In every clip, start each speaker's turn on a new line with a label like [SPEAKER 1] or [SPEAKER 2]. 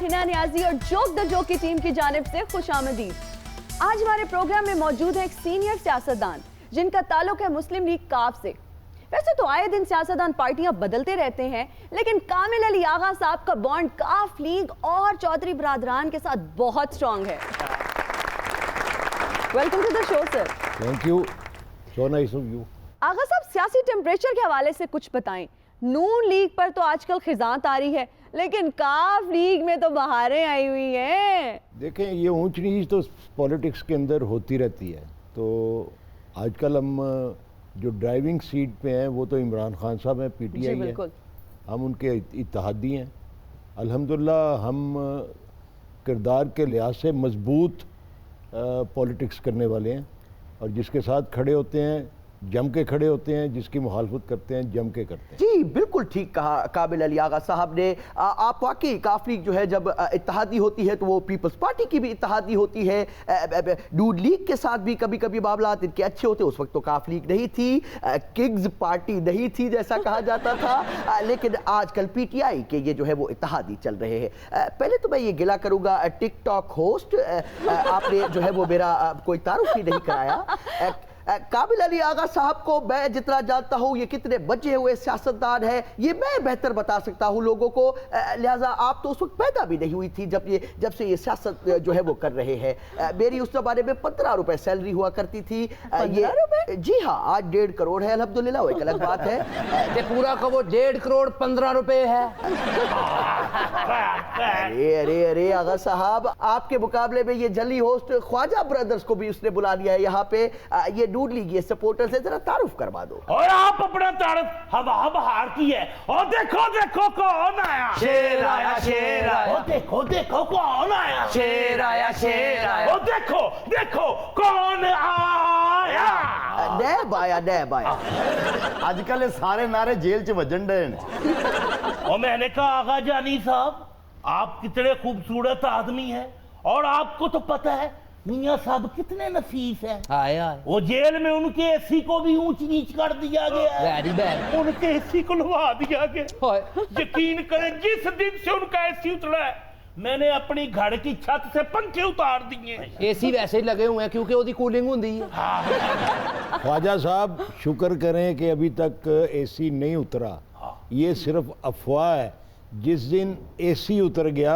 [SPEAKER 1] हिना नियाजी और joke the joke की team की जानिब से खुश आमदीद। आज हमारे प्रोग्राम में मौजूद है एक सीनियर सियासतदान जिनका ताल्लुक है मुस्लिम लीग काफ से। वैसे तो आए दिन सियासतदान पार्टियां बदलते रहते हैं, लेकिन कामिल अली आगा साहब का बॉन्ड काफ लीग और चौधरी बरादरान के साथ बहुत स्ट्रॉन्ग है। Welcome to the show sir.
[SPEAKER 2] Thank you, so nice of you.
[SPEAKER 1] Agha साहब, सियासी टेम्परेचर के हवाले से कुछ बताएं। नून लीग पर तो आजकल खिजां तारी है, लेकिन काफ लीग में तो बहारें आई हुई हैं।
[SPEAKER 2] देखें, ये ऊंच नीच तो पॉलिटिक्स के अंदर होती रहती है। तो आजकल हम जो ड्राइविंग सीट पे हैं वो तो इमरान खान साहब हैं, पीटीआई है, हम उनके इत्तेहादी हैं। अल्हम्दुलिल्लाह हम किरदार के लिहाज से मजबूत पॉलिटिक्स करने वाले हैं और जिसके साथ खड़े होते हैं जम के खड़े होते हैं, जिसकी मुखालफत करते हैं जम के करते हैं।
[SPEAKER 3] जी बिल्कुल ठीक कहा काबिल अली आगा साहब ने। आप वाकई काफ लीग जो है जब इत्तेहादी होती है तो वो पीपल्स पार्टी की भी इत्तेहादी होती है। नून लीग के साथ भी कभी कभी मामलात इनके अच्छे होते। उस वक्त तो काफ लीग नहीं थी, किंग्स पार्टी नहीं थी जैसा कहा जाता था, लेकिन आजकल पीटीआई के ये जो है वो इत्तेहादी चल रहे हैं। पहले तो मैं ये गिला करूँगा टिकटॉक होस्ट, आपने जो है वो मेरा कोई तारुफ ही नहीं कराया। काबिल अली आगा साहब को मैं जितना जानता हूँ ये कितने बचे हुए सियासतदान हैं ये मैं बेहतर बता सकता हूँ लोगों को, लिहाजा आप तो उस वक्त पैदा भी नहीं हुई थी जब से ये सियासत जो है वो कर रहे हैं। मेरी उस जमाने में 15 रुपए सैलरी हुआ करती थी। ये जी हाँ, आज 1.5 करोड़ है अल्हम्दुलिल्लाह, वो एक अलग बात है।
[SPEAKER 4] पूरा का वो 1.5 करोड़ 15 रुपए है।
[SPEAKER 3] अरे अरे अरे आगा साहब, आपके मुकाबले में ये जली होस्ट ख्वाजा ब्रदर्स को भी उसने बुला लिया है यहाँ पे। ये नून लीग ये सपोर्टर से जरा तारुफ करवा दो।
[SPEAKER 5] और आप अपना तारुफ हवा बहार की है। और देखो देखो कौन आया,
[SPEAKER 4] शेर आया शेर आया।
[SPEAKER 5] देखो देखो कौन आया,
[SPEAKER 4] शेर आया शेर आया।
[SPEAKER 5] और देखो देखो कौन आया।
[SPEAKER 3] नैब आया नैब आया।
[SPEAKER 6] आजकल सारे नारे जेल च वजन डे।
[SPEAKER 5] और मैंने कहा आगा जानी साहब, आप कितने खूबसूरत आदमी हैं और आपको तो पता है मियां साहब कितने नफीस हैं।
[SPEAKER 4] आए आए।
[SPEAKER 5] वो जेल में उनके एसी को भी ऊंच नीच कर दिया गया है।
[SPEAKER 4] Very bad.
[SPEAKER 5] उनके एसी को लवा दिया गया। यकीन करें, जिस दिन से उनका एसी उतरा है मैंने अपनी घर की छत से पंखे उतार दिए।
[SPEAKER 4] एसी वैसे ही लगे हुए हैं क्योंकि उसकी कूलिंग होती है।
[SPEAKER 2] ख्वाजा साहब शुक्र करें कि अभी तक एसी नहीं उतरा, ये सिर्फ अफवाह है। जिस दिन एसी उतर गया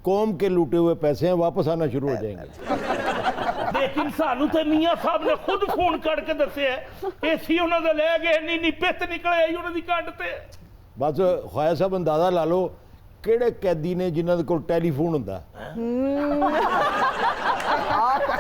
[SPEAKER 2] कौम के लूटे हुए पैसे हैं वापस आना शुरू हो जाएंगे।
[SPEAKER 5] लेकिन सानू तो मियां साहब ने खुद फोन करके दसे है एसी उन्होंने ले गए, नी पित निकले उन्होंने कंड ते।
[SPEAKER 2] बस ख्वाजा साहब अंदाजा ला लो किहड़े कैदी ने जिन्हां दे कोल टेलीफोन हुंदा।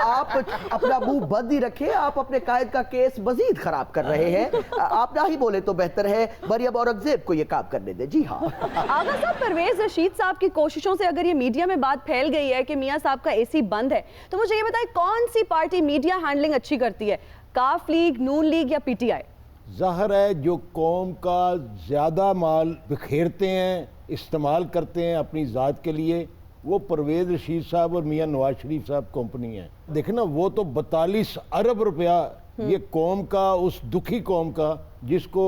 [SPEAKER 3] आप अपना मुंह बंद ही रखें, आप अपने कायद का केस मजीद खराब कर रहे हैं। आप ना ही बोले तो बेहतर है, मरियम औरंगजेब को ये काम करने दे। जी हाँ
[SPEAKER 1] आगा साहब, परवेज रशीद साहब की कोशिशों से अगर ये मीडिया में बात फैल गई है कि मियां साहब का एसी बंद है, तो मुझे ये बताएं कौन सी पार्टी मीडिया हैंडलिंग अच्छी करती है, काफ लीग, नून लीग या पीटीआई?
[SPEAKER 2] ज़ाहिर है जो कौम का ज़्यादा माल बिखेरते हैं, इस्तेमाल करते हैं अपनी ज़ात के लिए, वो परवेज़ रशीद साहब और मियां नवाज शरीफ साहब कंपनी है। देखें ना, वो तो 42 अरब रुपया ये कौम का, उस दुखी कौम का जिसको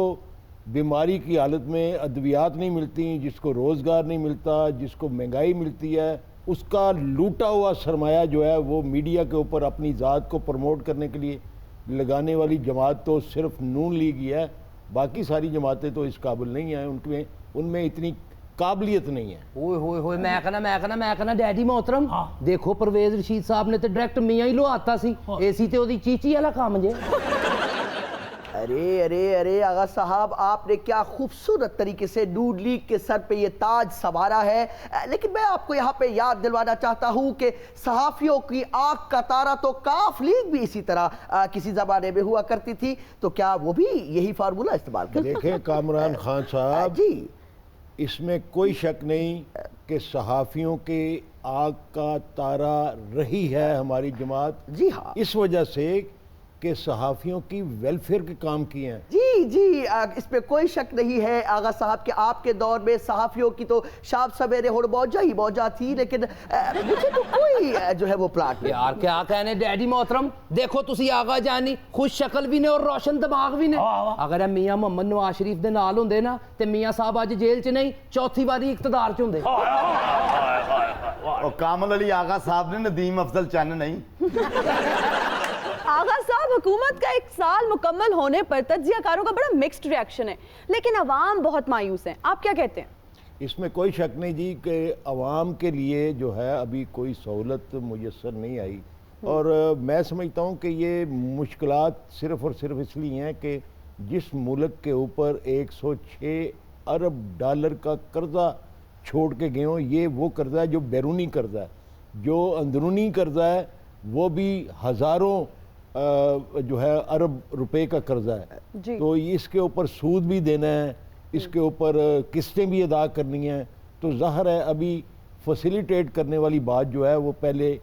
[SPEAKER 2] बीमारी की हालत में अद्वियात नहीं मिलती, जिसको रोज़गार नहीं मिलता, जिसको महंगाई मिलती है, उसका लूटा हुआ सरमाया जो है वो मीडिया के ऊपर अपनी ज़ात को प्रमोट करने के लिए लगाने वाली जमात तो सिर्फ नून लीग ही है। बाकी सारी जमातें तो इस काबिल नहीं हैं, उनमें इतनी काबिलियत नहीं है।
[SPEAKER 4] ओए होए होए, मैं कहना डैडी मोहतरम, देखो परवेज रशीद साहब ने तो डायरेक्ट मियां ही लो आता सी, एसी ते ओदी चीची वाला काम जे।
[SPEAKER 3] अरे अरे अरे आगा साहब, आपने क्या खूबसूरत तरीके से नून लीग के सर पे ये ताज संवारा है। लेकिन मैं आपको यहाँ पे याद दिलवाना चाहता हूँ कि सहाफियों की आंख का तारा तो काफ लीग भी इसी तरह किसी जमाने में हुआ करती थी। तो क्या वो भी यही फार्मूला इस्तेमाल करते?
[SPEAKER 2] देखें कामरान खान साहब
[SPEAKER 3] जी,
[SPEAKER 2] इसमें कोई शक नहीं कि सहाफ़ियों के आग का तारा रही है हमारी जमात।
[SPEAKER 3] जी हाँ,
[SPEAKER 2] इस वजह से कि सहाफ़ियों की वेलफेयर के काम किए हैं।
[SPEAKER 3] जी जी, इस पे कोई शक नहीं है आगा साहब कि आपके दौर में सहाफियों की तो शाम सवेरे हो मौजा ही मौजा थी, लेकिन मुझे तो कोई जो है वो प्लाट नहीं।
[SPEAKER 4] यार क्या कहने डैडी मोहतरम, देखो तुसी आगा जानी खुश शक्ल भी ने और रोशन दिमाग भी ने। अगर मियां मोहम्मद नवाज शरीफ दे नाल हुंदे ना ते मियां साहब अज जेल च नहीं, चौथी बारी इख्तदार च हुंदे।
[SPEAKER 6] اور کامل علی آغا صاحب نے ندیم افضل چن نہیں.
[SPEAKER 1] آغا صاحب حکومت کا 1 سال مکمل ہونے پر تجزیہ کاروں کا بڑا مکسڈ ریاکشن ہے لیکن عوام بہت مایوس ہیں. آپ کیا کہتے ہیں؟
[SPEAKER 2] اس میں کوئی شک نہیں جی کہ عوام کے لیے جو ہے ابھی کوئی سہولت میسر نہیں آئی اور میں سمجھتا ہوں کہ یہ مشکلات صرف اور صرف اس لیے ہیں کہ جس ملک کے اوپر 106 ارب ڈالر کا قرضہ چھوڑ کے گئے ہوں یہ وہ قرضہ ہے جو بیرونی قرضہ ہے. جو اندرونی قرضہ ہے وہ بھی ہزاروں جو ہے ارب روپے کا قرضہ ہے.
[SPEAKER 1] جی.
[SPEAKER 2] تو اس کے اوپر سود بھی دینا ہے, اس کے اوپر قسطیں بھی ادا کرنی ہیں. تو ظاہر ہے ابھی فیسیلیٹیٹ کرنے والی بات جو ہے وہ پہلے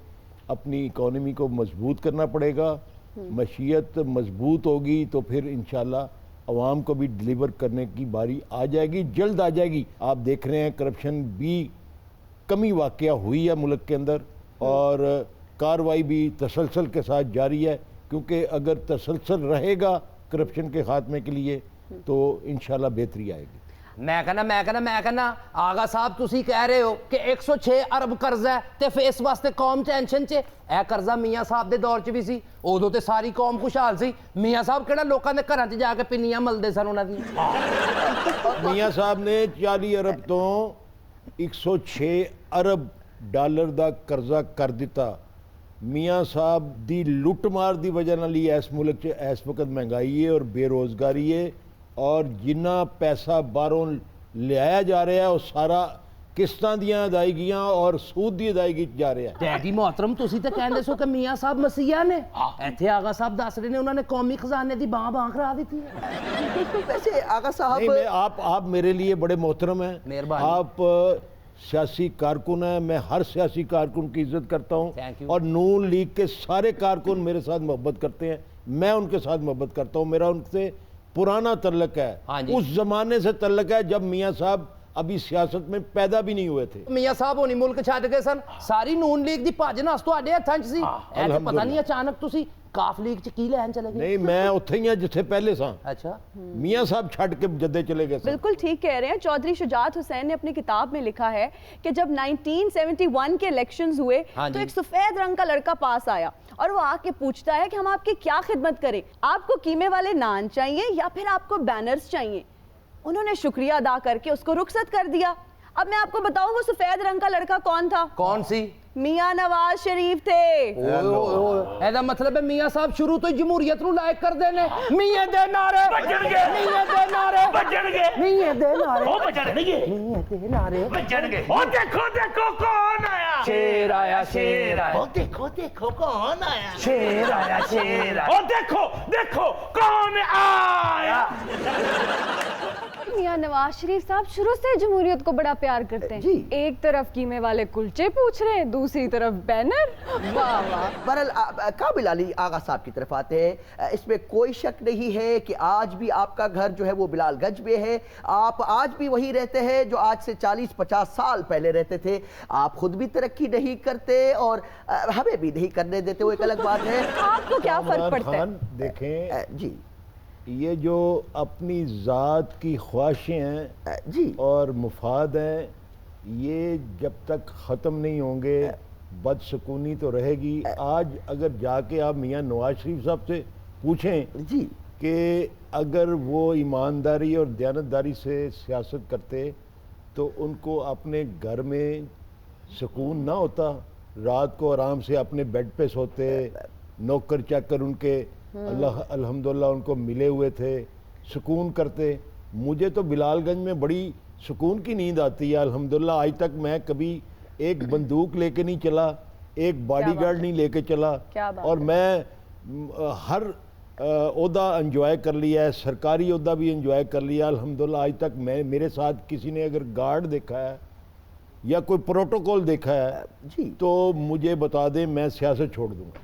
[SPEAKER 2] اپنی اکانومی کو مضبوط کرنا پڑے گا. معیشت مضبوط ہوگی تو پھر انشاءاللہ عوام کو بھی ڈلیور کرنے کی باری آ جائے گی, جلد آ جائے گی. آپ دیکھ رہے ہیں کرپشن بھی کمی واقعہ ہوئی ہے ملک کے اندر اور کاروائی بھی تسلسل کے ساتھ جاری ہے کیونکہ اگر تسلسل رہے گا کرپشن کے خاتمے کے لیے تو انشاءاللہ بہتری آئے گی.
[SPEAKER 4] میں کہنا آغا صاحب تسی کہہ رہے ہو کہ 106 ارب قرضہ ہے تے فیس واسطے قوم ٹینشن چے. اے قرضہ میاں صاحب دے دور چ بھی سی, ادو تے ساری قوم خوشحال سی. میاں صاحب کہڑا لوکاں دے گھراں چ جا کے پنیاں ملدے سن انہاں دی.
[SPEAKER 2] میاں صاحب نے 40 ارب تو 106 ارب ڈالر دا قرضہ کر دیتا. میاں صاحب دی لٹ مار دی وجہ نال ہی اس ملک چ اس وقت مہنگائی ہے اور بے روزگاری ہے اور جنہ پیسہ باہروں لیا جا رہا ہے وہ سارا قسطاں دیاں ادائیگیاں اور سود دی ادائیگی جا رہا ہے.
[SPEAKER 4] ڈیڈی محترم تسی تے کہندے سو کہ میاں صاحب مسیحا نے, ایتھے آغا صاحب دس رہے نے انہوں نے قومی خزانے دی باں کرا دیتی ہے.
[SPEAKER 3] ویسے آغا صاحب
[SPEAKER 2] نہیں, میں آپ میرے لیے بڑے محترم ہیں,
[SPEAKER 4] مہربانی.
[SPEAKER 2] آپ سیاسی کارکن ہیں, میں ہر سیاسی کارکن کی عزت کرتا ہوں
[SPEAKER 4] Thank you.
[SPEAKER 2] اور نون لیگ کے سارے کارکن میرے ساتھ محبت کرتے ہیں, میں ان کے ساتھ محبت کرتا ہوں. میرا ان سے پرانا تعلق ہے,
[SPEAKER 4] ہاں جی.
[SPEAKER 2] اس زمانے سے تعلق ہے جب میاں صاحب ابھی سیاست میں پیدا بھی نہیں ہوئے تھے.
[SPEAKER 4] میاں صاحب ہونی ملک چھڈ گئے سن, ساری نون لیگ دی بھج نس تواڈے ہتھاں چ سی. اے تے پتہ نہیں اچانک تسی کاف لیگ چ کی لین چلے گئے.
[SPEAKER 2] نہیں, میں اتھے ہی ہاں جتھے پہلے ساں.
[SPEAKER 4] اچھا,
[SPEAKER 2] میاں صاحب چھڈ کے جدے چلے گئے سن.
[SPEAKER 1] بالکل ٹھیک کہہ رہے ہیں. چودھری شجاعت حسین نے اپنی کتاب میں لکھا ہے کہ جب 1971 کے الیکشنز ہوئے تو ایک سفید رنگ کا لڑکا پاس آیا اور وہ آ کے پوچھتا ہے کہ ہم آپ کی کیا خدمت کریں, آپ کو قیمے والے نان چاہیے یا پھر آپ کو بینرز چاہیے. انہوں نے شکریہ ادا کر کے اس کو رخصت کر دیا. اب میں آپ کو بتاؤں وہ سفید رنگ کا لڑکا کون تھا؟
[SPEAKER 4] کون سی؟
[SPEAKER 1] میاں نواز شریف تھے.
[SPEAKER 4] ایدا مطلب ہے میاں صاحب شروع تو جمہوریت نو لائق کر دینے. میاں دے نعرے
[SPEAKER 5] بجن گے,
[SPEAKER 4] میاں دے نعرے
[SPEAKER 5] بجن گے,
[SPEAKER 4] میاں دے نعرے
[SPEAKER 5] او بجن گے,
[SPEAKER 4] میاں دے نعرے
[SPEAKER 5] بجن گے. او دیکھو کون آیا,
[SPEAKER 4] شیر آیا شیر آیا,
[SPEAKER 5] او دیکھو کون آیا,
[SPEAKER 4] شیر آیا شیر آیا.
[SPEAKER 5] او دیکھو کون آیا.
[SPEAKER 7] میاں نواز شریف صاحب شروع سے جمہوریت کو بڑا پیار کرتے ہیں.
[SPEAKER 3] جی.
[SPEAKER 7] ایک طرف قیمے والے کلچے پوچھ رہے ہیں, دوسری طرف بینر. واہ واہ.
[SPEAKER 3] بہرحال کامل علی آغا صاحب کی طرف آتے ہیں. اس میں کوئی شک نہیں ہے کہ آج بھی آپ کا گھر جو ہے وہ بلال گنج میں ہے. آپ آج بھی وہی رہتے ہیں جو آج سے 40-50 سال پہلے رہتے تھے. آپ خود بھی ترقی نہیں کرتے اور ہمیں بھی نہیں کرنے دیتے, وہ ایک الگ بات ہے.
[SPEAKER 1] آپ کو کیا فرق پڑتا ہے؟
[SPEAKER 2] دیکھیں
[SPEAKER 3] جی
[SPEAKER 2] یہ جو اپنی ذات کی خواہشیں ہیں
[SPEAKER 3] جی
[SPEAKER 2] اور مفاد ہیں یہ جب تک ختم نہیں ہوں گے بدسکونی تو رہے گی. آج اگر جا کے آپ میاں نواز شریف صاحب سے پوچھیں
[SPEAKER 3] جی
[SPEAKER 2] کہ اگر وہ ایمانداری اور دیانتداری سے سیاست کرتے تو ان کو اپنے گھر میں سکون نہ ہوتا, رات کو آرام سے اپنے بیڈ پہ سوتے, نوکر چاکر ان کے الحمدللہ ان کو ملے ہوئے تھے, سکون کرتے. مجھے تو بلال گنج میں بڑی سکون کی نیند آتی ہے الحمدللہ. آج تک میں کبھی ایک بندوق لے کے نہیں چلا, ایک باڈی گارڈ نہیں لے کے چلا, اور میں ہر عہدہ انجوائے کر لیا ہے, سرکاری عہدہ بھی انجوائے کر لیا الحمدللہ. آج تک میرے ساتھ کسی نے اگر گارڈ دیکھا ہے یا کوئی پروٹوکول دیکھا ہے
[SPEAKER 3] جی
[SPEAKER 2] تو مجھے بتا دیں, میں سیاست چھوڑ دوں گا.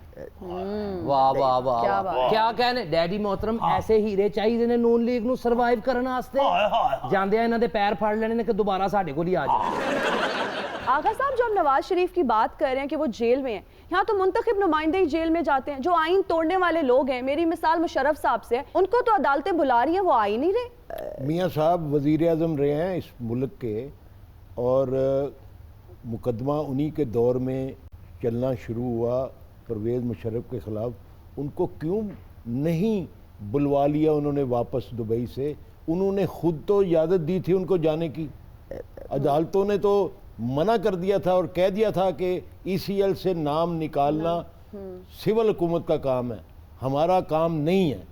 [SPEAKER 4] واہ واہ واہ, کیا کہنے ڈیڈی محترم. ایسے ہیرے چاہیے نے نون لیگ نو سروائیو کرنے واسطے. جاندے انہاں دے پیر پھڑ لینے نے کہ دوبارہ ساڈے کول ہی آ جائے.
[SPEAKER 1] آغا صاحب جو ہم نواز شریف کی بات کر رہے ہیں کہ وہ جیل میں ہیں, یہاں تو منتخب نمائندے ہی جیل میں جاتے ہیں. جو آئین توڑنے والے لوگ ہیں, میری مثال مشرف صاحب سے ہے, ان کو تو عدالتیں بلا رہی ہیں, وہ آ ہی نہیں رہے.
[SPEAKER 2] میاں صاحب وزیر اعظم رہے ہیں اس ملک کے اور मुकदमा उन्हीं के दौर में चलना शुरू हुआ परवेज़ मुशर्रफ के ख़िलाफ़, उनको क्यों नहीं बुलवा लिया उन्होंने वापस दुबई से? उन्होंने खुद तो इजाज़त दी थी उनको जाने की, अदालतों ने तो मना कर दिया था और कह दिया था कि ECL से नाम निकालना सिविल हुकूमत का काम है, हमारा काम नहीं है।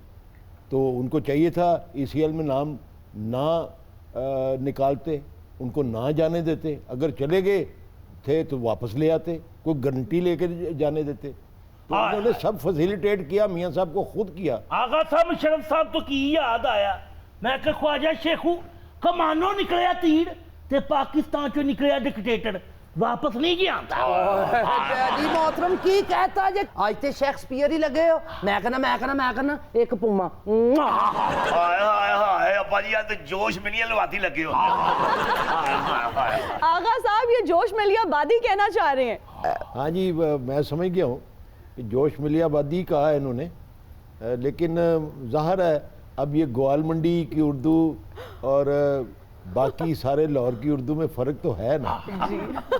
[SPEAKER 2] तो उनको चाहिए था ECL में नाम ना निकालते, उनको ना जाने देते, अगर चले गए थे तो वापस ले आते, कोई गारंटी लेके जाने देते। तो उन्होंने सब फैसिलिटेट किया, मियाँ साहब को खुद किया।
[SPEAKER 5] आगा साहब मुशर्रफ साहब तो की याद आया, मैं कि ख्वाजा शेखू कमानो निकलिया तीर ते पाकिस्तान चो निकलिया डिक्टेटर, वापस नहीं गया
[SPEAKER 4] डैडी मोहतरम की कहता जे आज ते शेक्सपियर ही लगे हो। मैं कहना एक पुमा।
[SPEAKER 6] हाय हाय हाय अब्बा जी, तो जोश में नहीं लवाती लगे हो।
[SPEAKER 1] आगा साहब ये जोश मिलियाबादी कहना चाह रहे हैं।
[SPEAKER 2] हाँ जी, मैं समझ गया हूँ कि जोश मिलियाबादी कहा है इन्होंने, लेकिन ज़ाहिर है अब ये ग्वाल मंडी की उर्दू और बाकी सारे लाहौर की उर्दू में फ़र्क तो है ना।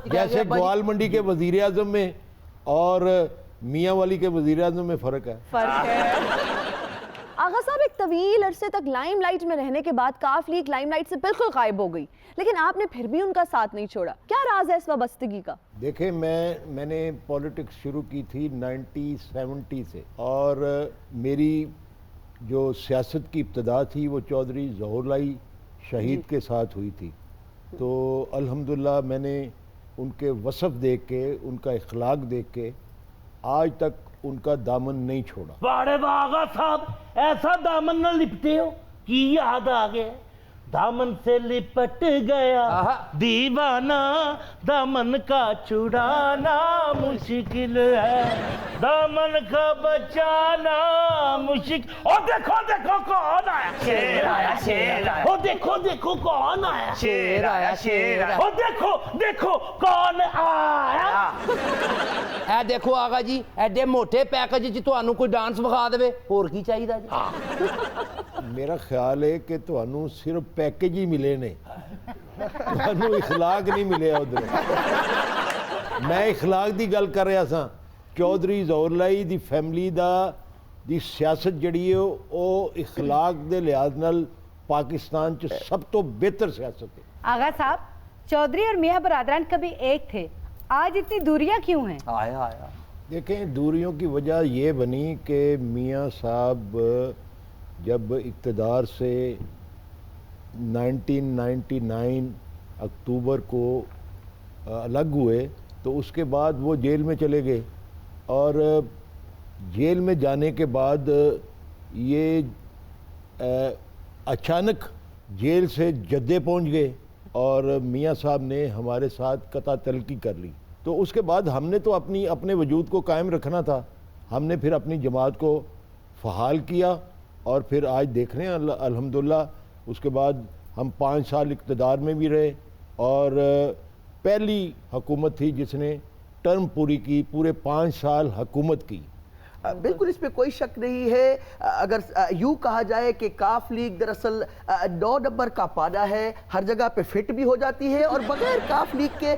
[SPEAKER 2] जैसे ग्वाल मंडी के वज़ीर आज़म में और मियाँ वाली के वज़ीर आज़म में फ़र्क है।
[SPEAKER 1] आगा साहब, एक तवील अरसे तक लाइमलाइट में रहने के बाद काफ लीग लाइमलाइट से बिल्कुल गायब हो गई, लेकिन आपने फिर भी उनका साथ नहीं छोड़ा, क्या राज है इस वाबस्तगी का?
[SPEAKER 2] देखें, मैंने पॉलिटिक्स शुरू की थी 1970 से, और मेरी जो सियासत की इब्तदा थी वो चौधरी ज़हुरलाई शहीद के साथ हुई थी। तो अल्हम्दुलिल्लाह मैंने उनके वसफ़ देख के, उनका इखलाक देख के आज तक उनका दामन नहीं छोड़ा।
[SPEAKER 5] बाड़े बागा साहब, ऐसा दामन न लिपटे हो कि याद आ गया, दामन से लिपट गया दीवाना, दामन का छुड़ाना मुश्किल है, दामन का बचाना मुश्किल। और देखो देखो कौन आया, शेर आया, शेर आया। और देखो देखो कौन आया, शेर आया, शेर आया। और देखो देखो कौन आया।
[SPEAKER 4] ए देखो आगा जी, एडे मोटे पैकेज च तुहानू कोई डांस विखा देवे, होर की चाहिदा जी?
[SPEAKER 2] मेरा ख्याल है कि तुहानू सिर्फ पैकेज ही मिले ने, तुहानू इखलाक नहीं मिले उधर। मैं इखलाक दी गल कर रहा सा। चौधरी ज़हुरलाई दी फैमिली दी सियासत जड़ी है वो इखलाक दे लिहाज नाल पाकिस्तान च सब तो बेहतर सियासत है।
[SPEAKER 8] आगा साहब, चौधरी और मियाँ बरादरान कभी एक थे, आज इतनी दूरियां क्यों हैं?
[SPEAKER 4] आया
[SPEAKER 2] देखें, दूरियों की वजह ये बनी कि मियाँ साहब जब इक़्तिदार से 1999 अक्टूबर को अलग हुए तो उसके बाद वो जेल में चले गए, और जेल में जाने के बाद ये अचानक जेल से जद्दे पहुंच गए और मियाँ साहब ने हमारे साथ कता तलकी कर ली। तो उसके बाद हमने तो अपने वजूद को कायम रखना था, हमने फिर अपनी जमात को फ़हाल किया और फिर आज देख रहे हैं अल्हम्दुलिल्लाह उसके बाद हम 5 साल इक़्तिदार में भी रहे, और पहली हुकूमत थी जिसने टर्म पूरी की, पूरे 5 साल हुकूमत की।
[SPEAKER 3] बिल्कुल इस पे कोई शक नहीं है। अगर यूँ कहा जाए कि काफ लीग दरअसल 9 नंबर का पाना है, हर जगह पे फिट भी हो जाती है और बगैर काफ लीग के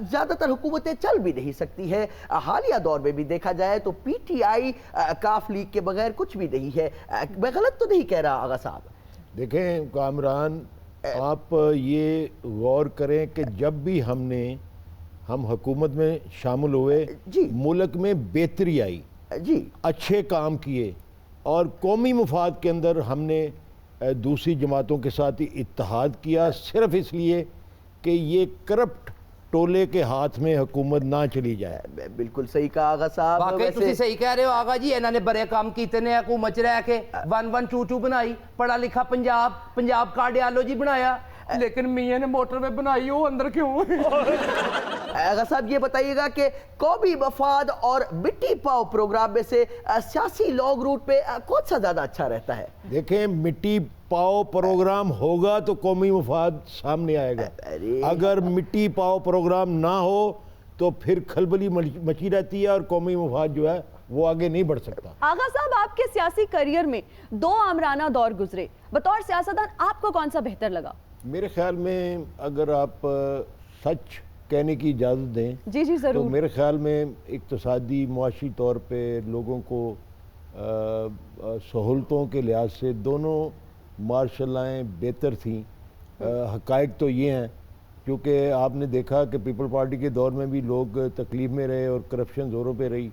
[SPEAKER 3] ज़्यादातर हुकूमतें चल भी नहीं सकती है। हालिया दौर में भी देखा जाए तो PTI काफ लीग के बगैर कुछ भी नहीं है। मैं गलत तो नहीं कह रहा आगा साहब?
[SPEAKER 2] देखें कामरान, आप ये गौर करें कि जब भी हम हुकूमत में शामिल हुए
[SPEAKER 3] जी,
[SPEAKER 2] मुल्क में बेहतरी आई
[SPEAKER 3] जी,
[SPEAKER 2] अच्छे काम किए, और कौमी मुफाद के अंदर हमने दूसरी जमातों के साथ इत्तेहाद किया, सिर्फ इसलिए कि ये करप्ट टोले के हाथ में हुकूमत ना चली जाए।
[SPEAKER 3] बिल्कुल सही कहा आगा साहब।
[SPEAKER 4] वाकई तुसी सही कह रहे हो आगा जी, इन्होंने बड़े काम कीते ने हुकूमत च रह के, 1122 बनाई, पढ़ा लिखा पंजाब कार्डियोलॉजी बनाया, लेकिन मियाँ ने मोटरवे बनाई, वो अंदर क्यों?
[SPEAKER 3] आगा साहब ये बताइएगा कि कौमी मफाद और मिट्टी पाओ प्रोग्राम में से सियासी लॉन्ग रूट पे कौन सा ज्यादा अच्छा रहता है?
[SPEAKER 2] देखें, मिट्टी पाओ प्रोग्राम होगा तो कौमी मफाद सामने आएगा, अगर मिट्टी पाओ प्रोग्राम ना हो तो फिर खलबली मची रहती है और कौमी मफाद जो है वो आगे नहीं बढ़ सकता।
[SPEAKER 1] आगा साहब, आपके सियासी करियर में 2 आमराना दौर गुजरे, बतौर सियासतदान आपको कौन सा बेहतर लगा?
[SPEAKER 2] मेरे ख्याल में अगर आप सच کہنے کی اجازت دیں
[SPEAKER 1] جی جی
[SPEAKER 2] تو
[SPEAKER 1] ضرور.
[SPEAKER 2] میرے خیال میں اقتصادی معاشی طور پہ لوگوں کو سہولتوں کے لحاظ سے دونوں مارشل لائیں بہتر تھیں. حقائق تو یہ ہیں کیونکہ آپ نے دیکھا کہ پیپل پارٹی کے دور میں بھی لوگ تکلیف میں رہے اور کرپشن زوروں پہ رہی,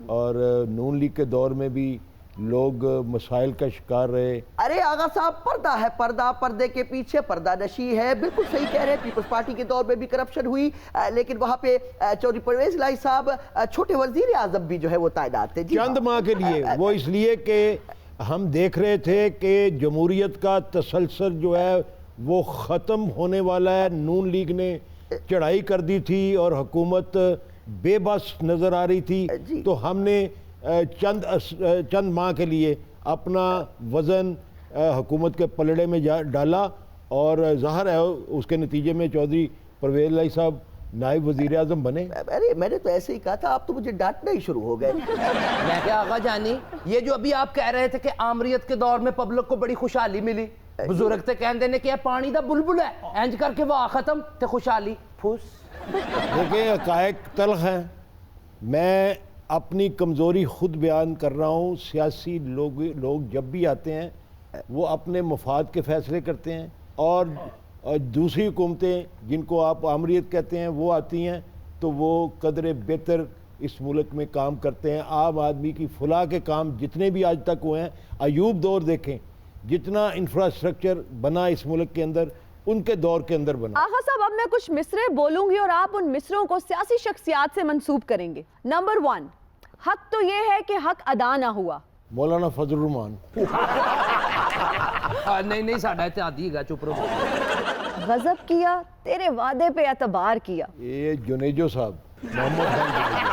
[SPEAKER 2] اور نون لیگ کے دور میں بھی لوگ مسائل کا شکار رہے.
[SPEAKER 3] ارے آغا صاحب پردہ ہے پردہ, پردے کے پیچھے پردہ نشی ہے. بالکل صحیح کہہ رہے ہیں, پیپلز پارٹی کے دور میں بھی کرپشن ہوئی, لیکن وہاں پہ چودھری پرویز الہی صاحب چھوٹے وزیر اعظم بھی جو ہے وہ تعینات تھے.
[SPEAKER 2] چند ماہ کے لیے, وہ اس لیے کہ ہم دیکھ رہے تھے کہ جمہوریت کا تسلسل جو ہے وہ ختم ہونے والا ہے. نون لیگ نے چڑھائی کر دی تھی اور حکومت بے بس نظر آ رہی تھی, تو ہم نے چند ماہ کے لیے اپنا وزن حکومت کے پلڑے میں ڈالا, اور ظاہر ہے اس کے نتیجے میں چودھری پرویز الہی صاحب نائب وزیر اعظم بنے.
[SPEAKER 3] ارے میں نے تو ایسے ہی کہا تھا, آپ تو مجھے ڈانٹنا ہی شروع ہو گئے.
[SPEAKER 4] میں کیا آغا جانی, یہ جو ابھی آپ کہہ رہے تھے کہ آمریت کے دور میں پبلک کو بڑی خوشحالی ملی, بزرگ تے کہن دینے کہ پانی دا بلبل ہے, اینج کر کے وہ ختم تے خوشحالی پھوس.
[SPEAKER 2] دیکھیں حقائق تلخ ہیں. میں اپنی کمزوری خود بیان کر رہا ہوں. سیاسی لوگ جب بھی آتے ہیں وہ اپنے مفاد کے فیصلے کرتے ہیں, اور دوسری حکومتیں جن کو آپ آمریت کہتے ہیں وہ آتی ہیں تو وہ قدر بہتر اس ملک میں کام کرتے ہیں. عام آدمی کی فلاح کے کام جتنے بھی آج تک ہوئے ہیں, ایوب دور دیکھیں, جتنا انفراسٹرکچر بنا اس ملک کے اندر ان کے دور کے اندر بنا.
[SPEAKER 1] آغا صاحب اب میں کچھ مصرے بولوں گی اور آپ ان مصروں کو سیاسی شخصیات سے منسوب کریں گے. نمبر 1, حق تو یہ ہے کہ حق ادا نہ ہوا.
[SPEAKER 2] مولانا فضل الرحمان.
[SPEAKER 4] نہیں ساڈا اتحادی ہے, چپ رہو.
[SPEAKER 1] غضب کیا, تیرے وعدے پہ اعتبار کیا.
[SPEAKER 2] یہ جنیجو صاحب, محمد خان جنیجو.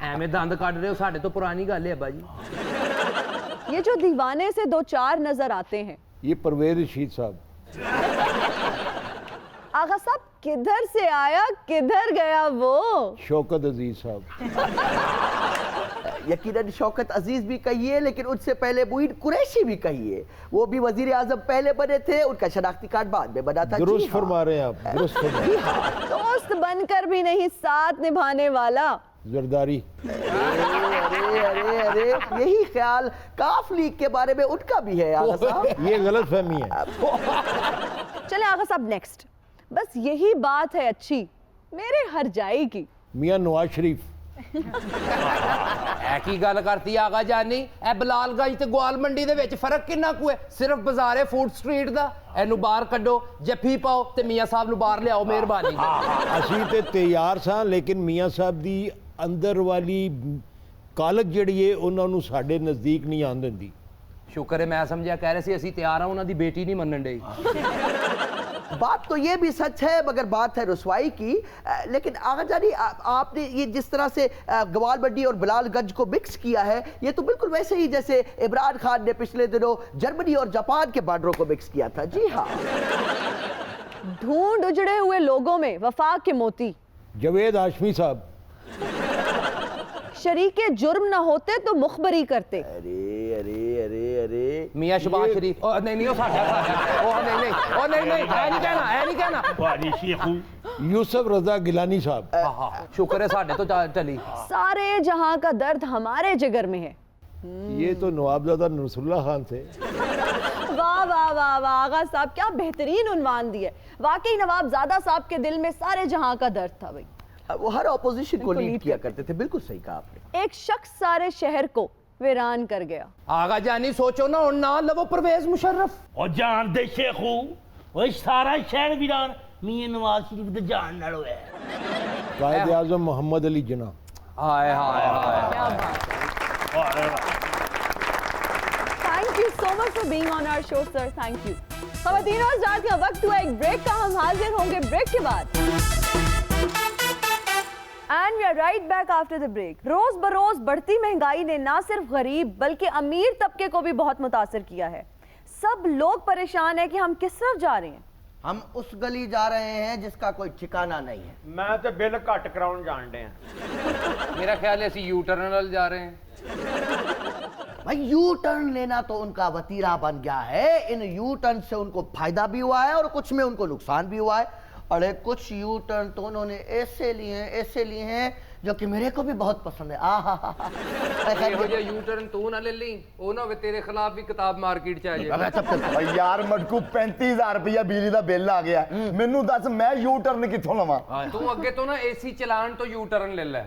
[SPEAKER 4] ایویں دند کٹ رہے ہو, ساڈے تو پرانی گل ہے ابا جی.
[SPEAKER 1] یہ جو دیوانے سے 2-4 نظر آتے ہیں,
[SPEAKER 2] یہ پرویز رشید صاحب.
[SPEAKER 1] آغا صاحب کدھر سے آیا کدھر گیا وہ؟
[SPEAKER 2] شوکت عزیز صاحب.
[SPEAKER 3] یقیناً شوکت عزیز بھی کہیے, لیکن ان سے پہلے معین قریشی بھی کہیے. وہ بھی وزیر اعظم پہلے بنے تھے, ان کا شناختی کارڈ بعد میں بنا تھا.
[SPEAKER 2] درست فرما رہے ہیں آپ, درست فرما رہے ہیں.
[SPEAKER 1] دوست بن کر بھی نہیں ساتھ نبھانے والا.
[SPEAKER 2] زرداری.
[SPEAKER 3] ارے یہی خیال کاف لیگ کے بارے میں ان کا بھی ہے آغا صاحب.
[SPEAKER 2] یہ غلط فہمی ہے.
[SPEAKER 1] چلیں آغا صاحب نیکسٹ. بس یہی بات ہے اچھی میرے ہر جائی کی.
[SPEAKER 2] میاں نواز شریف.
[SPEAKER 4] اے کی گل کرتی ہے آغا جانی, اے بلال گنج تے گوال منڈی دے وچ فرق کنا کو ہے؟ صرف بازار فوڈ سٹریٹ دا. اینو باہر کڈو, جفی پاؤ تے میاں صاحب نو باہر لے آؤ, مہربانی.
[SPEAKER 2] اسی تے تیار ساں, لیکن میاں صاحب دی اندر والی کالک جڑی ہے انہوں نے ساڈے نزدیک نہیں آن دندی.
[SPEAKER 4] شکر ہے میں سمجھا کہہ رہے سی اسی تیار ہوں, انہاں دی بیٹی نہیں منن ڈئی.
[SPEAKER 3] بات تو یہ بھی سچ ہے, مگر بات ہے رسوائی کی. لیکن آغا جانی آپ نے یہ جس طرح سے گوال منڈی اور بلال گنج کو مکس کیا ہے, یہ تو بالکل ویسے ہی جیسے عمران خان نے پچھلے دنوں جرمنی اور جاپان کے بارڈروں کو مکس کیا تھا. جی ہاں.
[SPEAKER 1] ڈھونڈ اجڑے ہوئے لوگوں میں وفاق کے موتی.
[SPEAKER 2] جوید ہاشمی صاحب.
[SPEAKER 1] شریک جرم نہ ہوتے تو مخبری کرتے.
[SPEAKER 3] ارے
[SPEAKER 4] میاں شباز شریف. نہیں کہنا.
[SPEAKER 5] والی شیخو.
[SPEAKER 2] یوسف رضا گیلانی صاحب.
[SPEAKER 4] شکر ہے ساڈے تو چلی.
[SPEAKER 1] سارے جہاں کا درد ہمارے جگر میں ہے.
[SPEAKER 2] یہ تو نوابزادہ نصر اللہ خان تھے.
[SPEAKER 1] واہ واہ واہ واہ آغا صاحب کیا بہترین عنوان دی ہے. واقعی نوابزادہ صاحب کے دل میں سارے جہاں کا درد تھا. بھائی
[SPEAKER 3] وہ ہر اپوزیشن کو لیڈ کیا کرتے تھے. بالکل صحیح کہا آپ نے.
[SPEAKER 1] ایک شخص سارے شہر کو ویران کر گیا.
[SPEAKER 4] آغا جانی سوچو نا, اور نہ لو پرویز مشرف.
[SPEAKER 5] اور جان دے شیخو, وہ سارا شہر ویران میاں نواز شریف دے جان نال ہویا ہے.
[SPEAKER 2] قائد اعظم محمد علی جناح.
[SPEAKER 4] ہائے ہائے ہائے.
[SPEAKER 1] کیا بات ہے. Thank you so much for being on our show sir. Thank you. خواتین اور حضرات کا وقت ہوا ایک بریک کا. ہم حاضر ہوں گے بریک کے بعد. And we are right back after the break. روز بروز بڑھتی مہنگائی نے نہ صرف غریب بلکہ امیر طبقے کو بھی بہت متاثر کیا ہے. سب لوگ پریشان ہیں کہ ہم کس طرف جا رہے ہیں.
[SPEAKER 3] ہم اس گلی جا رہے ہیں جس کا کوئی ٹھکانہ نہیں ہے.
[SPEAKER 9] میں تو بل گھٹ کراؤن جان رہے ہیں.
[SPEAKER 4] میرا خیال ہے اسی یو ٹرن جا رہے ہیں.
[SPEAKER 3] بھائی یو ٹرن لینا تو ان کا وتیرہ بن گیا ہے. ان یو ٹرن سے ان کو فائدہ بھی ہوا ہے اور کچھ میں ان کو نقصان بھی ہوا ہے. अरे कुछ यू टर्न तो उन्होंने ऐसे लिए हैं जो कि मेरे को भी बहुत पसंद है।
[SPEAKER 4] ਇਹੋ ਜਿਹਾ ਯੂ ਟਰਨ ਤੂੰ ਨਾ ਲੈ ਲਈ, ਉਹ ਨਾ ਹੋਵੇ ਤੇਰੇ ਖਿਲਾਫ ਵੀ ਕਿਤਾਬ ਮਾਰਕੀਟ 'ਚ ਆ ਜਾਏ।
[SPEAKER 6] ਯਾਰ ਮਟਕੂ 35000 ਰੁਪਇਆ ਬਿਜਲੀ ਦਾ ਬਿੱਲ ਆ ਗਿਆ, ਮੈਨੂੰ ਦੱਸ ਮੈਂ ਯੂ ਟਰਨ ਕਿੱਥੋਂ ਲਵਾਂ?
[SPEAKER 4] ਤੂੰ ਅੱਗੇ ਤੋਂ ਨਾ ਏਸੀ ਚਲਾਣ ਤੋਂ ਯੂ ਟਰਨ ਲੈ ਲੈ,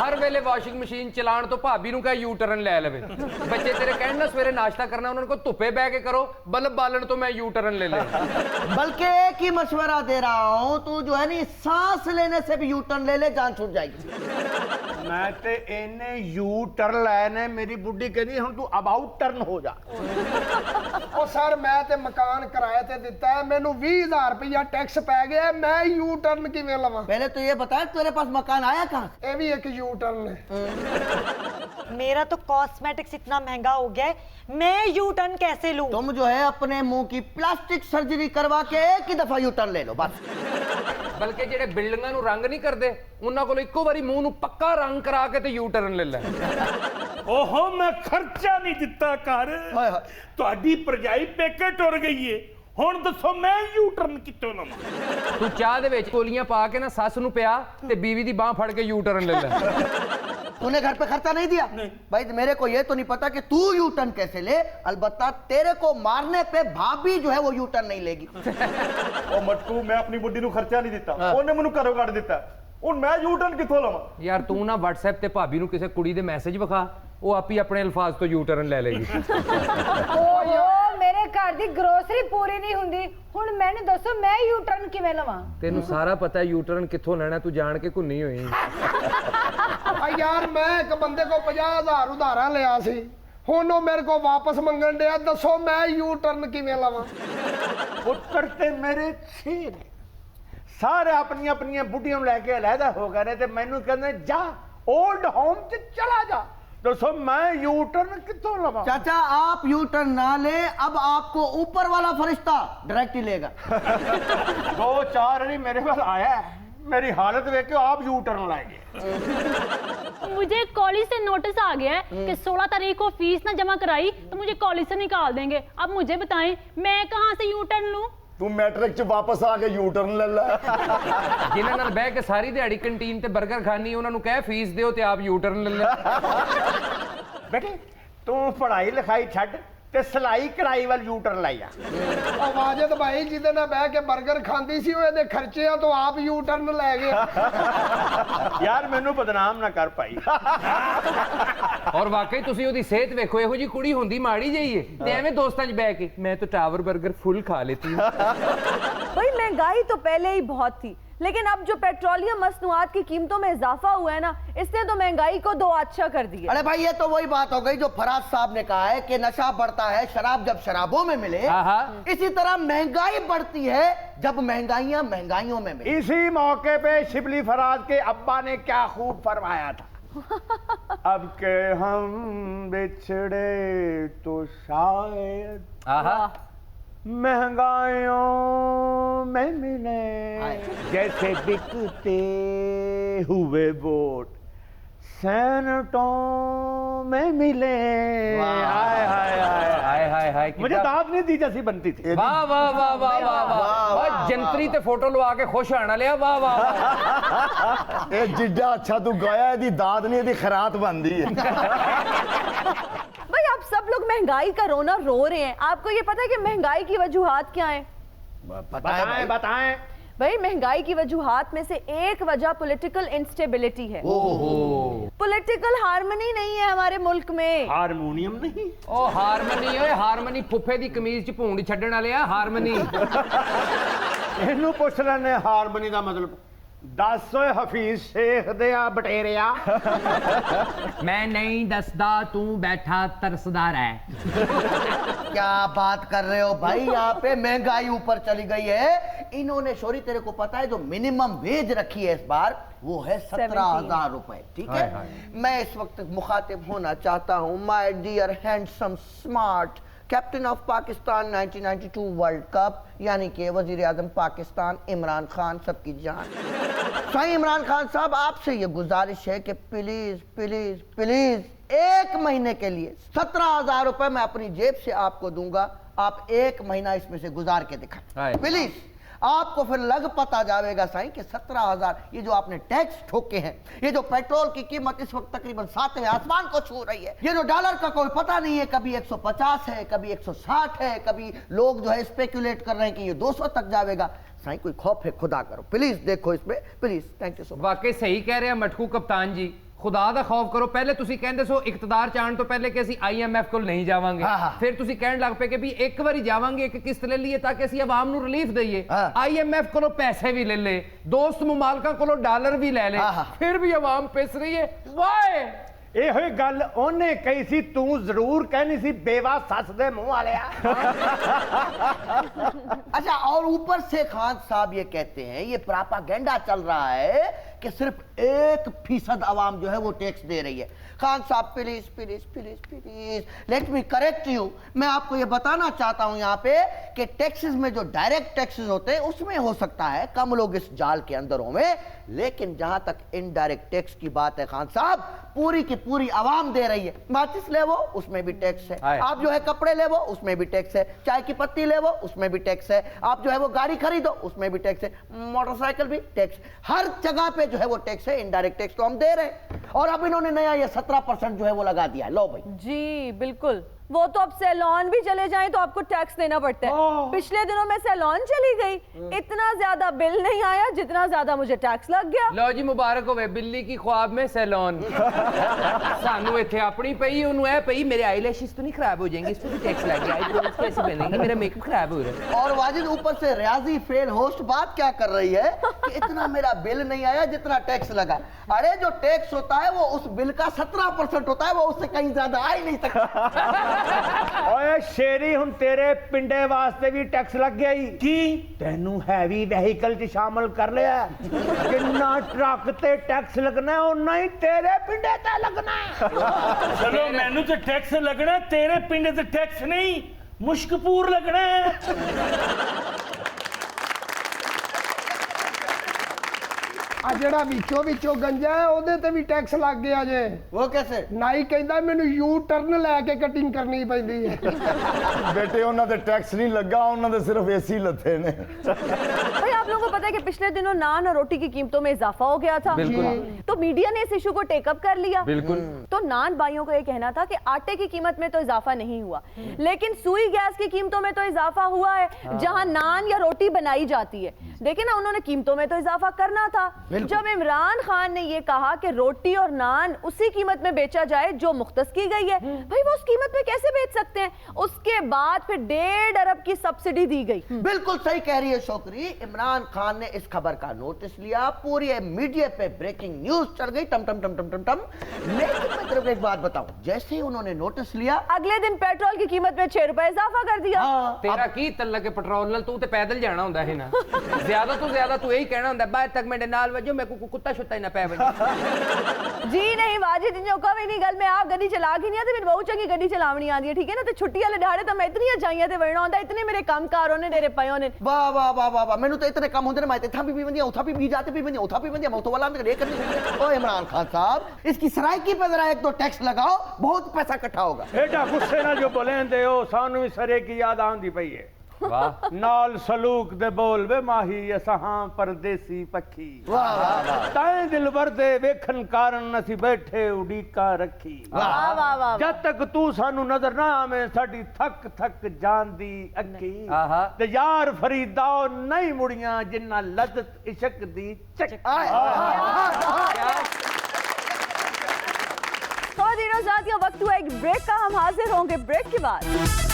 [SPEAKER 4] ਹਰ ਵੇਲੇ ਵਾਸ਼ਿੰਗ ਮਸ਼ੀਨ ਚਲਾਣ ਤੋਂ ਭਾਬੀ ਨੂੰ ਕਹੇ ਯੂ ਟਰਨ ਲੈ ਲਵੇ। ਬੱਚੇ ਤੇਰੇ ਕਹਿਣ ਨਾ ਸਵੇਰੇ ਨਾਸ਼ਤਾ ਕਰਨਾ, ਉਹਨਾਂ ਨੂੰ ਕਹੋ ਧੁੱਪੇ ਬਹਿ ਕੇ ਕਰੋ, ਬਲਬ ਬਾਲਣ ਤੋਂ ਮੈਂ ਯੂ ਟਰਨ ਲੈ ਲੈ।
[SPEAKER 3] बल्कि एक ही मशवरा दे रहा हूं, तू जो है नी सांस लेने से भी यू टर्न ले ले, जान छूट जाएगी।
[SPEAKER 9] ਮੈਂ ਤੇ ਇਹਨੇ ਯੂ ਟਰਨ ਲਾਇਆ ਨੇ, ਮੇਰੀ ਬੁੱਢੀ ਕਹਿੰਦੀ ਹੁਣ ਤੂੰ ਅਬਾਊਟ ਟਰਨ ਹੋ ਜਾ।
[SPEAKER 10] ਉਹ ਸਰ ਮੈਂ ਤੇ ਮਕਾਨ ਕਿਰਾਏ ਤੇ ਦਿੱਤਾ ਹੈ, ਮੈਨੂੰ 20000 ਰੁਪਇਆ ਟੈਕਸ ਪੈ ਗਿਆ, ਮੈਂ ਯੂ ਟਰਨ ਕਿਵੇਂ ਲਵਾਂ?
[SPEAKER 3] पहले तो ये बता तेरे पास मकान आया कहाँ?
[SPEAKER 10] ਇਹ ਵੀ ਇੱਕ ਯੂ ਟਰਨ ਹੈ।
[SPEAKER 11] मेरा तो कॉस्मेटिक्स इतना महंगा हो गया है, मैं यू टर्न कैसे लूं?
[SPEAKER 3] तुम जो है अपने मुंह की प्लास्टिक सर्जरी करवा के एक ही दफा यू टर्न ले लो बस।
[SPEAKER 4] ਬਲਕਿ ਜਿਹੜੇ ਬਿਲਡਿੰਗਾਂ ਨੂੰ ਰੰਗ ਨਹੀਂ ਕਰਦੇ, ਉਹਨਾਂ ਕੋਲ ਇੱਕੋ ਵਾਰੀ ਮੂੰਹ ਨੂੰ ਪੱਕਾ ਰੰਗ ਕਰਾ ਕੇ ਤੇ ਯੂ ਟਰਨ ਲੈ ਲੈ।
[SPEAKER 5] ਓਹੋ ਮੈਂ ਖਰਚਾ ਨਹੀਂ ਦਿੱਤਾ ਘਰ, ਤੁਹਾਡੀ ਭਰਜਾਈ ਪੇਕੇ ਟੁਰ ਗਈ ਏ, ਹੁਣ ਦੱਸੋ ਮੈਂ ਯੂ ਟਰਨ ਕਿੱਥੋਂ ਲਵਾਂ?
[SPEAKER 4] ਤੂੰ ਚਾਹ ਦੇ ਵਿੱਚ ਕੋਲੀਆਂ ਪਾ ਕੇ ਨਾ ਸੱਸ ਨੂੰ ਪਿਆ ਤੇ ਬੀਵੀ ਦੀ ਬਾਹ ਫੜ ਕੇ ਯੂ ਟਰਨ ਲੈ ਲੈ।
[SPEAKER 3] तूने घर पे खर्चा नहीं दिया? नहीं। भाई मेरे को ये तो नहीं पता कि तू यू टर्न कैसे ले, अलबत्ता तेरे को मारने पे भाभी जो है वो यू टर्न नहीं लेगी।
[SPEAKER 9] ਉਹ ਮਟਕੂ ਮੈਂ ਆਪਣੀ ਬੁੱਢੀ ਨੂੰ ਖਰਚਾ ਨਹੀਂ ਦਿੱਤਾ, ਉਹਨੇ ਮੈਨੂੰ ਘਰੋਂ ਕੱਢ ਦਿੱਤਾ, ਹੁਣ ਮੈਂ ਯੂ ਟਰਨ ਕਿੱਥੋਂ ਲਵਾਂ?
[SPEAKER 4] ਯਾਰ ਤੂੰ ਨਾ WhatsApp ਤੇ ਭਾਬੀ ਨੂੰ ਕਿਸੇ ਕੁੜੀ ਦੇ ਮੈਸੇਜ ਵਿਖਾ, ਉਹ ਆਪੀ ਆਪਣੇ ਅਲਫਾਜ਼ ਤੋਂ ਯੂ ਟਰਨ ਲੈ ਲੇਗੀ।
[SPEAKER 8] ਓਹੋ ਮੇਰੇ ਘਰ ਦੀ ਗਰੋਸਰੀ ਪੂਰੀ ਨਹੀਂ ਹੁੰਦੀ, ਹੁਣ ਮੈਨੂੰ ਦੱਸੋ ਮੈਂ ਯੂ ਟਰਨ ਕਿਵੇਂ ਲਵਾਂ?
[SPEAKER 4] ਤੈਨੂੰ ਸਾਰਾ ਪਤਾ ਯੂ ਟਰਨ ਕਿੱਥੋਂ ਲੈਣਾ, ਤੂੰ ਜਾਣ ਕੇ ਘੁੰਨੀ ਹੋਈ।
[SPEAKER 10] ਆ ਯਾਰ ਮੈਂ ਇੱਕ ਬੰਦੇ ਕੋ 50000 ਉਧਾਰਾਂ ਲਿਆ ਸੀ, ਹੁਣ ਉਹ ਮੇਰੇ ਕੋ ਵਾਪਸ ਮੰਗਣ ਡਿਆ, ਦੱਸੋ ਮੈਂ ਯੂ ਟਰਨ ਕਿਵੇਂ ਲਵਾਂ?
[SPEAKER 9] ਪੁੱਤਰ ਤੇ ਮੇਰੇ 6 ਨੇ, ਸਾਰੇ ਆਪਣੀਆਂ ਆਪਣੀਆਂ ਬੁੱਢੀਆਂ ਨੂੰ ਲੈ ਕੇ ਅਲੱਗਾ ਹੋ ਗਏ ਨੇ, ਤੇ ਮੈਨੂੰ ਕਹਿੰਦੇ ਜਾ ओल्ड होम से चला जा। दोस्तों मैं यू टर्न कितों लगा?
[SPEAKER 3] चाचा आप यू टर्न ना ले, अब आपको ऊपर वाला फरिश्ता डायरेक्ट ही लेगा।
[SPEAKER 9] 2-4 नहीं मेरे पास आया है, मेरी हालत देख के आप यू टर्न लाएंगे।
[SPEAKER 12] मुझे कॉलेज से नोटिस आ गया है कि 16 तारीख को फीस ना जमा कराई तो मुझे कॉलेज से निकाल देंगे। अब मुझे बताएं मैं कहां से यू टर्न लूं?
[SPEAKER 6] तू मैट्रिक च वापस आ के यू टर्न ले ले।
[SPEAKER 4] जिन्हां नाल बैठ के सारी दिहाड़ी कैंटीन ते बर्गर खानी, उन्हां नूं कह फीस दिओ ते आप यू टर्न ले ले।
[SPEAKER 9] बेटे तू पढ़ाई लिखाई छड्ड ਤੇ ਸਲਾਈ ਕਢਾਈ ਵੱਲ ਯੂ ਟਰਨ ਲਾਈ ਆ।
[SPEAKER 10] ਉਹ ਵਾਜਦ ਭਾਈ ਜਿਹਦੇ ਨਾਲ ਬਹਿ ਕੇ 버ਗਰ ਖਾਂਦੀ ਸੀ, ਉਹ ਇਹਦੇ ਖਰਚਿਆਂ ਤੋਂ ਆਪ ਯੂ ਟਰਨ ਲੈ ਗਿਆ।
[SPEAKER 9] ਯਾਰ ਮੈਨੂੰ ਬਦਨਾਮ ਨਾ ਕਰ ਭਾਈ।
[SPEAKER 4] ਔਰ ਵਾਕਈ ਤੁਸੀਂ ਉਹਦੀ ਸਿਹਤ ਵੇਖੋ, ਇਹੋ ਜੀ ਕੁੜੀ ਹੁੰਦੀ ਮਾੜੀ ਜਿਹੀ ਏ ਤੇ ਐਵੇਂ ਦੋਸਤਾਂ 'ਚ ਬਹਿ ਕੇ ਮੈਂ ਤਾਂ टावर बर्गर फुल खा लेती हूँ।
[SPEAKER 1] भाई महंगाई तो पहले ही बहुत थी, लेकिन अब जो पेट्रोलियम मसनूआत की कीमतों में इजाफा हुआ है ना, इसने तो महंगाई को 2 अच्छा कर दिया।
[SPEAKER 3] अरे भाई ये तो वही बात हो गई जो फराज साहब ने कहा है कि नशा बढ़ता है शराब जब शराबों में मिले, इसी तरह महंगाई बढ़ती है जब महंगाइयां महंगाइयों में मिले।
[SPEAKER 9] इसी मौके पे शिबली फराज के अब्बा ने क्या खूब फरमाया था, अब के हम बिछड़े तो शायद महंगाइयों में मिले, जैसे बिकते हुए वोट सैनटों में मिले। हाय हाय हाय
[SPEAKER 4] हाय हाय हाय,
[SPEAKER 9] मुझे दाद नहीं दी जैसी बनती थी।
[SPEAKER 4] वाह वाह वाह वाह वाह वाह, जंतरी ते फोटो लवा के खुश आना लिया। वाह वाह
[SPEAKER 6] ए जिड्डा अच्छा तू गाया, दी दाद नहीं दी खैरात बनदी है।
[SPEAKER 1] भाई आप सब लोग महंगाई का रोना रो रहे हैं, आपको ये पता है कि महंगाई की वजूहात क्या है?
[SPEAKER 9] बताएं बताएं।
[SPEAKER 1] भाई महंगाई की वजूहात में से एक वजह पॉलिटिकल इंस्टेबिलिटी है। पॉलिटिकल हार्मनी नहीं है हमारे मुल्क में।
[SPEAKER 9] हारमोनियम नहीं,
[SPEAKER 4] ओ हारमनी, ओए हारमनी फुफे दी कमीज च भूंड छड्डण वाले आ हारमनी।
[SPEAKER 9] ਇਹਨੂੰ ਪੁੱਛ ਲੈਣੇ ਹਾਰਮਨੀ ਦਾ ਮਤਲਬ। ਦੱਸ ਓਏ ਹਫੀਜ਼ ਸ਼ੇਖ ਦੇ ਆ ਬਟੇਰਿਆ।
[SPEAKER 4] मैं नहीं दसदा, तू बैठा तरसदा रह।
[SPEAKER 3] क्या बात कर रहे हो भाई, यहाँ पे महंगाई ऊपर चली गई है। इन्होंने शोरी तेरे को पता है जो मिनिमम वेज रखी है इस बार वो है 17,000 रुपए, ठीक है। मैं इस वक्त मुखातिब होना चाहता हूँ my dear handsome smart captain of Pakistan 1992 world cup, यानी कि वजीर आजम पाकिस्तान इमरान खान सबकी जान। सही इमरान खान साहब, आपसे ये गुजारिश है कि प्लीज प्लीज प्लीज 1 महीने के लिए 17,000 रुपए मैं अपनी जेब से आपको दूंगा, आप 1 महीना इसमें से गुजार के दिखाएं प्लीज। आपको फिर लग पता जाएगा साईं कि 17,000 ये जो आपने टैक्स ठोके हैं, ये जो पेट्रोल की कीमत इस वक्त तकरीबन 7वें आसमान को छू रही है, ये जो डॉलर का कोई पता नहीं है, कभी 150 है, कभी 160 है, कभी लोग जो है स्पेकुलेट कर रहे हैं कि ये 200 तक जाएगा। साईं कोई खौफ है खुदा करो, प्लीज देखो इसमें, please. Thank you so much.
[SPEAKER 4] वाकई सही कह रहे हैं मटकू कप्तान जी, खुदा ਦਾ ਖੌਫ ਕਰੋ। ਪਹਿਲੇ ਤੁਸੀਂ ਕਹਿੰਦੇ ਸੋ ਇਕਤਦਾਰ ਚਾਣ ਤੋਂ ਪਹਿਲੇ ਕਿ ਅਸੀਂ IMF ਕੋਲ ਨਹੀਂ ਜਾਵਾਂਗੇ, ਫਿਰ ਤੁਸੀਂ ਕਹਿਣ ਲੱਗ ਪਏ ਕਿ ਵੀ ਇੱਕ ਵਾਰੀ ਜਾਵਾਂਗੇ, ਇੱਕ ਕਿਸ਼ਤ ਲੈ ਲਈਏ ਤਾਂ ਕਿ ਅਸੀਂ ਆਵਾਮ ਨੂੰ ਰਿਲੀਫ ਦਈਏ। IMF ਕੋਲੋਂ ਪੈਸੇ ਵੀ ਲੈ ਲੇ, ਦੋਸਤ ਮੁਮਾਲਕਾਂ ਕੋਲੋਂ ਡਾਲਰ ਵੀ ਲੈ ਲੇ, ਫਿਰ ਵੀ ਆਵਾਮ ਪਿਸ ਰਹੀ ਹੈ। ਵਾਏ
[SPEAKER 9] ਇਹੋ ਹੀ ਗੱਲ ਉਹਨੇ ਕਹੀ ਸੀ, ਤੂੰ ਜ਼ਰੂਰ ਕਹਿਣੀ ਸੀ ਬੇਵਾ ਸੱਸ ਦੇ ਮੂੰਹ ਵਾਲਿਆ।
[SPEAKER 3] अच्छा, और ऊपर से खान साहब ये कहते हैं, ये प्रोपेगेंडा चल रहा है कि सिर्फ 1% आवाम जो है वो टैक्स दे रही है। खान साहब please please please please let me correct you. मैं आपको ये बताना चाहता हूं यहाँ पे कि टैक्सेस में जो डायरेक्ट टैक्सेस होते हैं उसमें हो सकता है कम लोग इस जाल के अंदर होंगे, लेकिन जहां तक इनडायरेक्ट टैक्स की बात है खान साहब, पूरी की पूरी आवाम दे रही है। माचिस ले वो, उसमें भी टैक्स है। आप जो है कपड़े ले वो, उसमें भी टैक्स है। चाय की पत्ती ले वो, उसमें भी टैक्स है। आप जो है वो गाड़ी खरीदो, उसमें भी टैक्स है। मोटरसाइकिल भी टैक्स, हर जगह पे जो है वो टैक्स है। इनडायरेक्ट टैक्स तो हम दे रहे हैं, और अब इन्होंने नया ये 17% जो है वो लगा दिया है। लो भाई
[SPEAKER 1] जी बिल्कुल, वो तो अब सैलॉन भी चले जाएं तो आपको टैक्स देना पड़ता है। पिछले दिनों में सैलॉन चली गई, इतना ज्यादा बिल नहीं आया जितना ज्यादा मुझे टैक्स लग गया।
[SPEAKER 4] लो जी मुबारक होवे, बिल्ली की ख्वाब में सैलॉन। सानू इत्थे अपनी पई, उन्होंने ऐ पई मेरे आईलैशेस तो नहीं खराब हो जाएंगे, इस पे भी टैक्स लग गया, आईब्रोज कैसे बनेंगे, मेरा मेकअप खराब हो रहा है।
[SPEAKER 3] और वाजिद ऊपर से रियाजी फेल होस्ट बात क्या कर रही है कि इतना मेरा बिल नहीं आया जितना टैक्स लगा। अरे जो टैक्स होता है वो उस बिल का 17% होता है, वो उससे कहीं ज्यादा आ ही नहीं सकता।
[SPEAKER 9] ਓਏ ਸ਼ੇਰੀ, ਹੁਣ ਤੇਰੇ ਪਿੰਡੇ ਵਾਸਤੇ ਵੀ ਟੈਕਸ ਲੱਗ ਗਿਆ ਹੀ। ਕੀ ਤੈਨੂੰ ਹੈਵੀ ਵਹੀਕਲ 'ਚ ਸ਼ਾਮਲ ਕਰ ਲਿਆ? ਜਿੰਨਾ ਟਰੱਕ ਤੇ ਟੈਕਸ ਲੱਗਣਾ ਓਨਾ ਹੀ ਤੇਰੇ ਪਿੰਡੇ ਤੇ ਲੱਗਣਾ।
[SPEAKER 5] ਚਲੋ ਮੈਨੂੰ ਤੇ ਟੈਕਸ ਲੱਗਣਾ, ਤੇਰੇ ਪਿੰਡੇ ਤੇ ਟੈਕਸ ਨਹੀਂ, ਮੁਸ਼ਕਪੂਰ ਲੱਗਣਾ।
[SPEAKER 10] ਆ ਜਿਹੜਾ ਵਿੱਚੋਂ ਗੰਜਾ ਹੈ ਉਹਦੇ ਤੇ ਵੀ ਟੈਕਸ ਲੱਗ ਗਿਆ ਜੇ।
[SPEAKER 3] ਉਹ कैसे?
[SPEAKER 10] ਨਾਈ ਕਹਿੰਦਾ ਮੈਨੂੰ ਯੂ ਟਰਨ ਲੈ ਕੇ ਕਟਿੰਗ ਕਰਨੀ ਪੈਂਦੀ ਹੈ।
[SPEAKER 6] ਬੇਟੇ ਉਹਨਾਂ ਤੇ ਟੈਕਸ ਨਹੀਂ ਲੱਗਾ, ਉਹਨਾਂ ਦੇ ਸਿਰਫ ਏਸੀ ਲੱਥੇ ਨੇ।
[SPEAKER 1] भाई आप लोगों को पता है कि पिछले दिनों नान और रोटी की कीमतों में इजाफा हो गया था, तो मीडिया ने इस इशू को टेकअप कर लिया।
[SPEAKER 4] बिल्कुल।
[SPEAKER 1] तो नान भाइयों का ये कहना था कि आटे की कीमत में तो इजाफा नहीं हुआ, लेकिन सुई गैस की कीमतों में तो इजाफा हुआ है, जहां नान या रोटी बनाई जाती है। देखिए ना, उन्होंने कीमतों में तो इजाफा करना था। जब इमरान खान ने ये कहा कि रोटी और नान उसी कीमत में बेचा जाए जो मुख्तस की गई है, भाई वो उस कीमत में कैसे बेच सकते हैं? उसके बाद फिर 1.5 अरब की सब्सिडी दी गई।
[SPEAKER 3] बिल्कुल सही कह रही है शोकरी। इमरान खान ने इस खबर का नोटिस लिया, पूरी मीडिया पे ब्रेकिंग न्यूज चढ़ गई, टम टम टम टम टम टम। लेकिन मैं तेरे को एक बात बताऊं, जैसे ही उन्होंने नोटिस लिया,
[SPEAKER 1] अगले दिन पेट्रोल की कीमत में 6 रुपए इजाफा कर दिया।
[SPEAKER 4] तेरा की तल्ला के पेट्रोल नाल, तू ते पैदल जाना हुंदा है ना, ज्यादा तो ज्यादा तू यही कहना हुंदा बाहर तक मेरे नाल वजो, मैं को कुत्ता शुत्ता ही ना पै वजे।
[SPEAKER 1] जी नहीं वाजिद, जो कभी नहीं गल में आप गड्डी चला के नहीं आते, मेरी बहु चंगी गड्डी चलावनी आती है, ठीक है ना। तो छुट्टी वाले दिहाड़े तो मैं इतनी जाइयां ते वरना होंदा, इतने मेरे कामकारों ने डेरे पयो ने।
[SPEAKER 3] वाह वाह वाह वाह वाह, मैंने तो इतने कम होंदे ने, मैं इथा भी बंदियां उथा भी जाते भी बंदियां उथा भी बंदियां मैं तो वाला में करनी। ओ इमरान खान साहब, इसकी सराइकी पे जरा एक तो टैक्स लगाओ, बहुत पैसा इकट्ठा होगा।
[SPEAKER 9] एडा गुस्से नाल जो बोलेंदे हो, सानू भी सरे की याद आंदी पई है।
[SPEAKER 4] वाह
[SPEAKER 9] नाल सलूक दे बोल वे माही असां परदेसी पखी।
[SPEAKER 3] वाह वाह वाह,
[SPEAKER 9] ताए दिल वरदे वेखन कारण असी बैठे उड़ीका रखी।
[SPEAKER 1] वाह वाह वाह।
[SPEAKER 9] जद तक तू सानू नजर ना आवे साडी थक थक जांदी अखी,
[SPEAKER 4] आहा।
[SPEAKER 9] ते यार फरीदा नहीं मुड़ियां जिन्ना लज्जत इश्क दी चक।
[SPEAKER 1] तो साथियों, वक्त हुआ एक ब्रेक का, हम हाजिर होंगे ब्रेक के बाद।